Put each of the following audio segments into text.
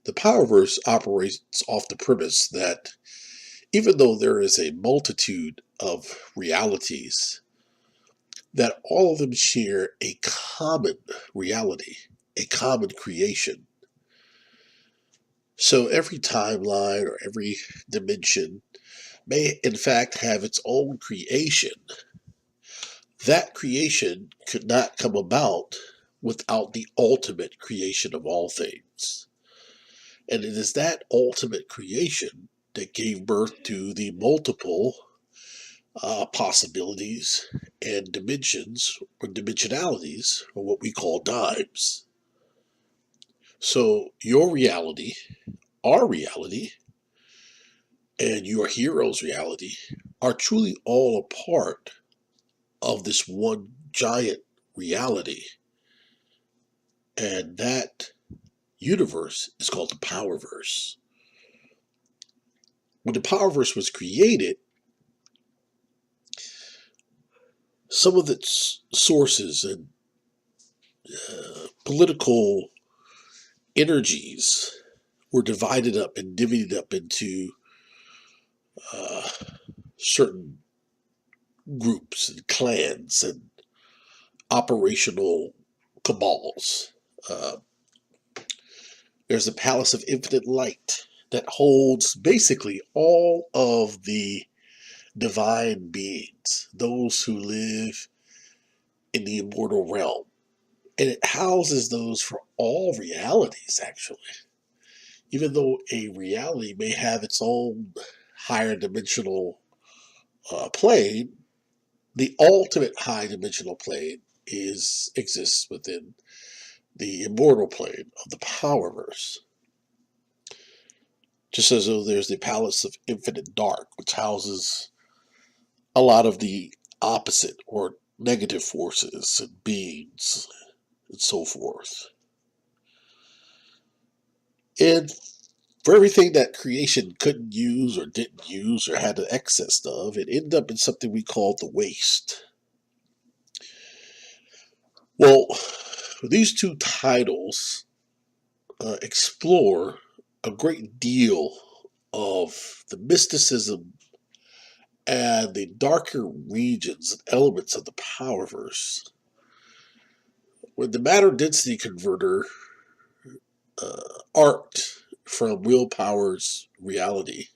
The Powerverse operates off the premise that even though there is a multitude of realities, that all of them share a common reality, a common creation. So every timeline or every dimension may in fact have its own creation. That creation could not come about without the ultimate creation of all things. And it is that ultimate creation that gave birth to the multiple possibilities and dimensions or dimensionalities, or what we call dimes. So your reality, our reality, and your hero's reality are truly all a part of this one giant reality. And that universe is called the Powerverse. When the Powerverse was created, some of its sources and political energies were divided up and divvied up into uh, certain groups and clans and operational cabals. Uh, there's the Palace of Infinite Light that holds basically all of the divine beings, those who live in the immortal realm. And it houses those for all realities, actually. Even though a reality may have its own higher dimensional plane, the ultimate high dimensional plane exists within the immortal plane of the Powerverse. Just as though there's the Palace of Infinite Dark, which houses a lot of the opposite or negative forces and beings and so forth. And for everything that creation couldn't use or didn't use or had an excess of, it ended up in something we call the waste. Well, these two titles explore a great deal of the mysticism and the darker regions and elements of the Powerverse. When the matter density converter arced from willpower's reality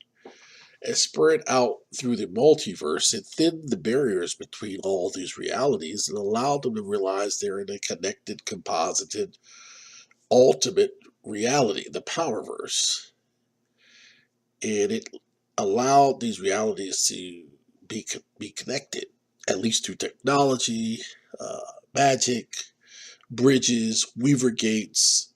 and spread out through the multiverse, it thinned the barriers between all these realities and allowed them to realize they're in a connected, composited, ultimate reality, the Powerverse. And it allowed these realities to be connected, at least through technology, magic, bridges, weaver gates,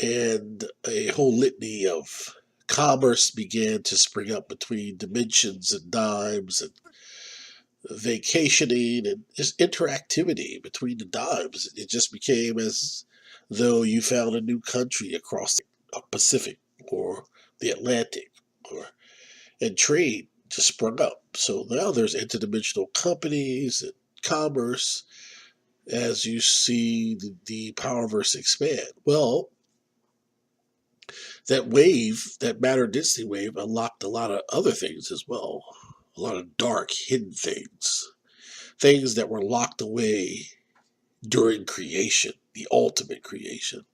and a whole litany of commerce began to spring up between dimensions and dimes and vacationing and just interactivity between the dimes. It just became as though you found a new country across the Pacific or the Atlantic, or and trade just sprung up. So now there's interdimensional companies and commerce as you see the Powerverse expand. Well, that wave, that matter density wave, unlocked a lot of other things as well. A lot of dark, hidden things. Things that were locked away during creation, the ultimate creation.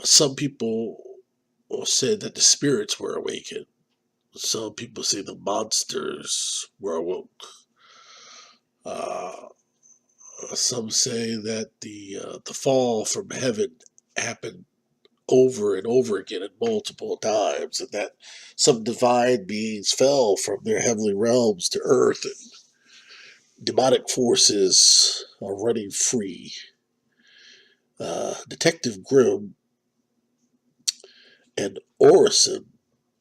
Some people said that the spirits were awakened. Some people say the monsters were awoke. Uh, some say that the fall from heaven happened over and over again at multiple times, and that some divine beings fell from their heavenly realms to earth, and demonic forces are running free. Detective Grimm and Orison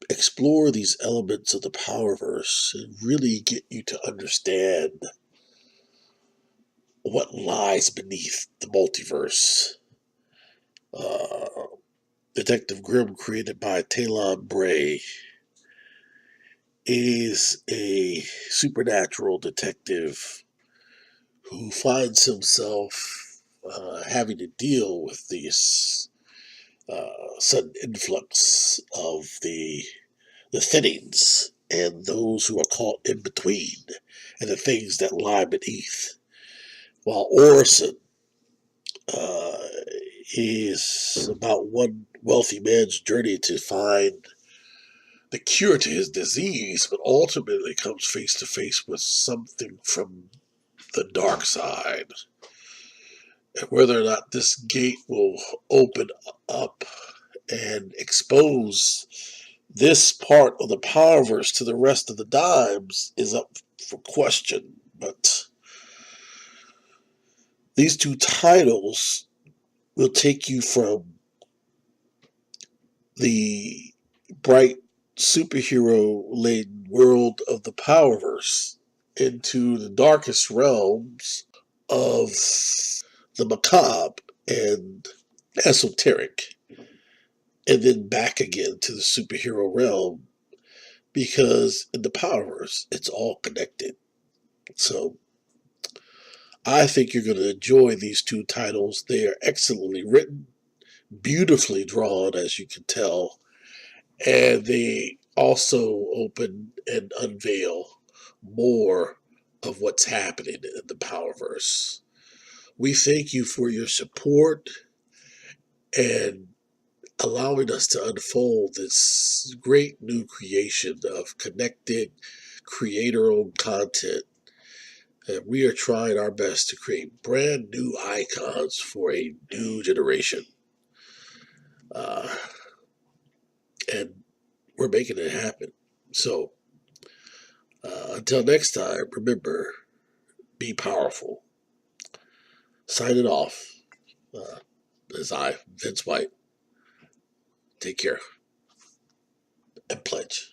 explore these elements of the Powerverse and really get you to understand what lies beneath the multiverse. Uh, Detective Grimm, created by Talon Bray, is a supernatural detective who finds himself having to deal with these sudden influx of the thinnings and those who are caught in between and the things that lie beneath. While Orison uh, is about one wealthy man's journey to find the cure to his disease, but ultimately comes face to face with something from the dark side. And whether or not this gate will open up and expose this part of the Powerverse to the rest of the dimes is up for question. But these two titles will take you from the bright superhero laden world of the Powerverse into the darkest realms of the macabre and esoteric, and then back again to the superhero realm, because in the Powerverse it's all connected. So I think you're going to enjoy these two titles. They are excellently written, beautifully drawn, as you can tell, and they also open and unveil more of what's happening in the Powerverse. We thank you for your support and allowing us to unfold this great new creation of connected, creator-owned content. And we are trying our best to create brand new icons for a new generation. Uh, and we're making it happen. So until next time, remember, be powerful. Signing off as I, Vince White. Take care and pledge.